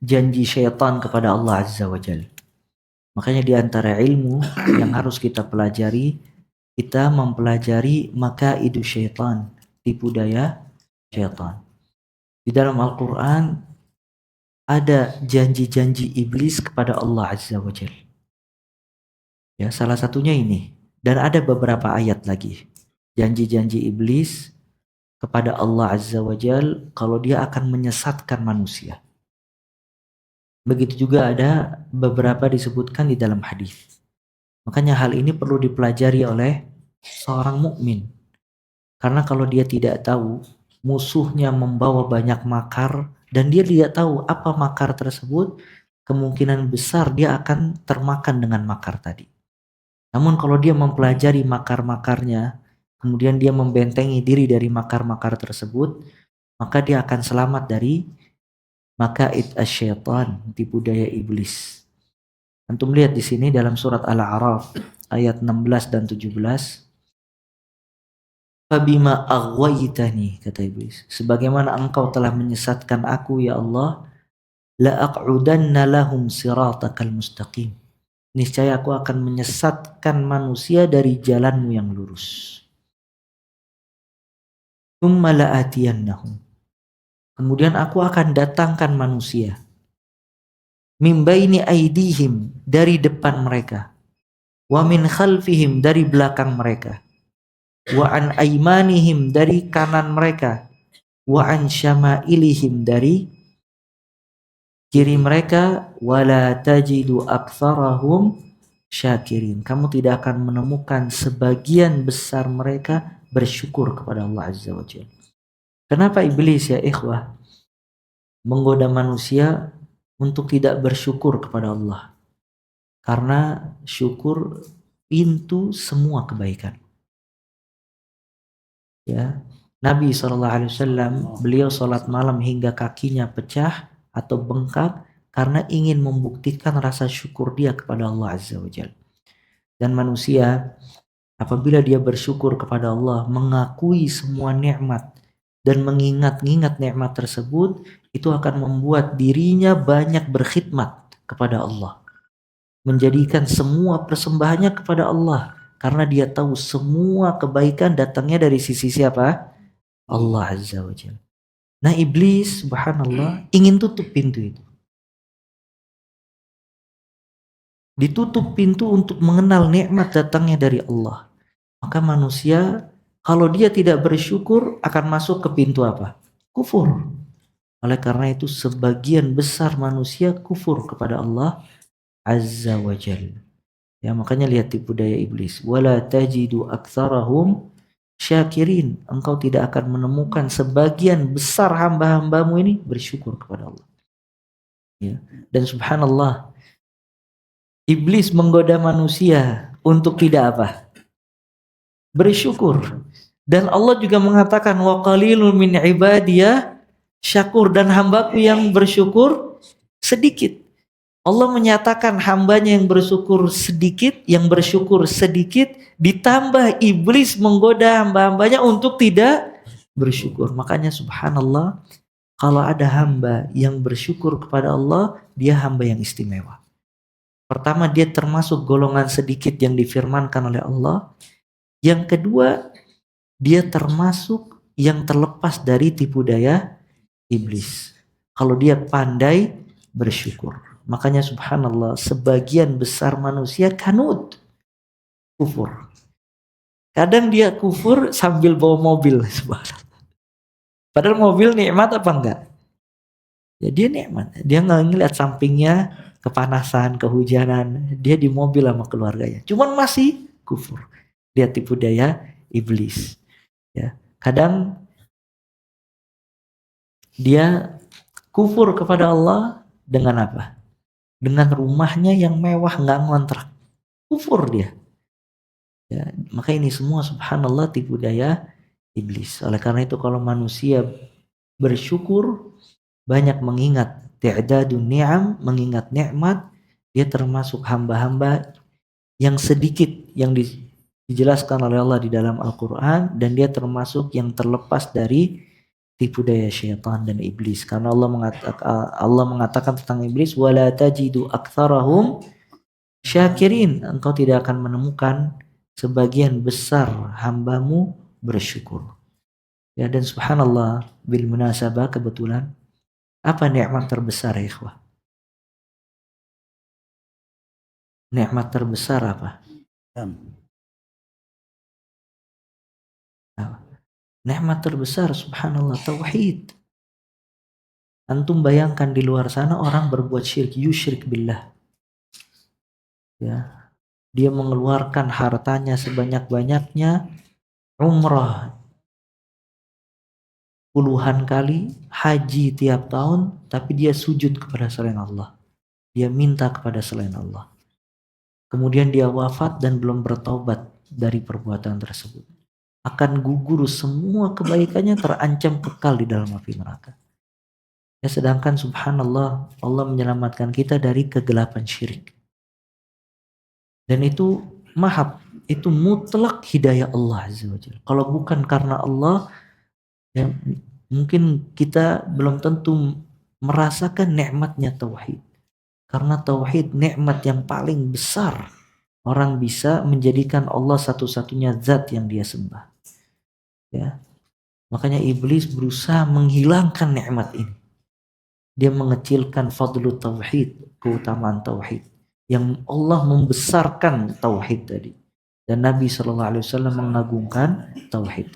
janji syaitan kepada Allah Azza wa Jalla. Makanya di antara ilmu yang harus kita pelajari, kita mempelajari makaidu syaitan, tipu daya syaitan. Di dalam Al-Quran ada janji-janji iblis kepada Allah Azza wa Jalla. Ya, salah satunya ini. Dan ada beberapa ayat lagi. Janji-janji iblis kepada Allah Azza wa Jalla kalau dia akan menyesatkan manusia. Begitu juga ada beberapa disebutkan di dalam hadis. Makanya hal ini perlu dipelajari oleh seorang mukmin. Karena kalau dia tidak tahu musuhnya membawa banyak makar dan dia tidak tahu apa makar tersebut, kemungkinan besar dia akan termakan dengan makar tadi. Namun kalau dia mempelajari makar-makarnya, kemudian dia membentengi diri dari makar-makar tersebut, maka dia akan selamat dari makaid asyaitan, tipu daya iblis. Antum lihat di sini dalam surat Al-A'raf ayat 16 dan 17. Fabima aghwaytani, kata iblis, sebagaimana engkau telah menyesatkan aku ya Allah, la aq'udanna lahum siratakal mustaqim. Niscaya aku akan menyesatkan manusia dari jalanmu yang lurus. Tsumma la'atiyannahum. Kemudian aku akan datangkan manusia. Min baini aidihim, dari depan mereka. Wa min khalfihim, dari belakang mereka. Wa an aimanihim, dari kanan mereka. Wa an syama'ilihim, dari kiri mereka. Wala tajidu aktsarahum syakirin. Kamu tidak akan menemukan sebagian besar mereka bersyukur kepada Allah Azza wa Jalla. Kenapa iblis ya ikhwah menggoda manusia untuk tidak bersyukur kepada Allah? Karena syukur pintu semua kebaikan. Ya, Nabi SAW beliau sholat malam hingga kakinya pecah atau bengkak karena ingin membuktikan rasa syukur dia kepada Allah Azza wa Jalla. Dan manusia apabila dia bersyukur kepada Allah, mengakui semua nikmat dan mengingat-ingat nikmat tersebut, itu akan membuat dirinya banyak berkhidmat kepada Allah. Menjadikan semua persembahannya kepada Allah. Karena dia tahu semua kebaikan datangnya dari sisi siapa? Allah Azza wa Jalla. Nah iblis subhanallah ingin tutup pintu itu. Ditutup pintu untuk mengenal nikmat datangnya dari Allah. Maka manusia kalau dia tidak bersyukur akan masuk ke pintu apa? Kufur. Oleh karena itu sebagian besar manusia kufur kepada Allah Azza wa Jalla. Ya, makanya lihat tipu daya iblis. Wala tajidu aktsarahum syakirin. Engkau tidak akan menemukan sebagian besar hamba-hambamu ini bersyukur kepada Allah. Ya. Dan subhanallah, iblis menggoda manusia untuk tidak apa? Bersyukur. Dan Allah juga mengatakan wa qalilun min ibadiyah syakur, dan hambaku yang bersyukur sedikit. Allah menyatakan hambanya yang bersyukur sedikit, yang bersyukur sedikit, ditambah iblis menggoda hamba-hambanya untuk tidak bersyukur. Makanya subhanallah, kalau ada hamba yang bersyukur kepada Allah, dia hamba yang istimewa. Pertama, dia termasuk golongan sedikit yang difirmankan oleh Allah. Yang kedua, dia termasuk yang terlepas dari tipu daya iblis. Kalau dia pandai bersyukur. Makanya subhanallah, sebagian besar manusia kanut, kufur. Kadang dia kufur sambil bawa mobil, subhanallah. Padahal mobil nikmat apa enggak? Ya dia nikmat. Dia nggak ngeliat sampingnya kepanasan, kehujanan. Dia di mobil sama keluarganya. Cuman masih kufur. Dia tipu daya iblis. Ya, kadang dia kufur kepada Allah dengan apa? Dengan rumahnya yang mewah, nggak ngontrak, kufur dia. Ya, maka ini semua subhanallah tipu daya iblis. Oleh karena itu kalau manusia bersyukur, banyak mengingat ti'dadun ni'am, mengingat nikmat, dia termasuk hamba-hamba yang sedikit yang dijelaskan oleh Allah di dalam Al-Quran, dan dia termasuk yang terlepas dari tipu daya syaitan dan iblis. Karena Allah mengatakan tentang iblis, wala tajidu aktsarahum syakirin. Engkau tidak akan menemukan sebagian besar hambamu bersyukur. Ya, dan subhanallah, bil munasabah, kebetulan apa nikmat terbesar ya ikhwah? Nikmat terbesar apa? Nikmat terbesar subhanallah tauhid. Antum bayangkan di luar sana orang berbuat syirik, yusyrik billah. Ya, dia mengeluarkan hartanya sebanyak-banyaknya, umrah puluhan kali, haji tiap tahun, tapi dia sujud kepada selain Allah. Dia minta kepada selain Allah. Kemudian dia wafat dan belum bertaubat dari perbuatan tersebut. Akan gugur semua kebaikannya, terancam kekal di dalam api neraka. Ya, sedangkan subhanallah Allah menyelamatkan kita dari kegelapan syirik. Dan itu mahab, itu mutlak hidayah Allah Azza wa Jalla. Kalau bukan karena Allah, ya, mungkin kita belum tentu merasakan nikmatnya tauhid. Karena tauhid nikmat yang paling besar. Orang bisa menjadikan Allah satu-satunya zat yang dia sembah. Ya. Makanya iblis berusaha menghilangkan nikmat ini. Dia mengecilkan fadlu tauhid, keutamaan tauhid. Yang Allah membesarkan tauhid tadi. Dan Nabi SAW mengagungkan tauhid.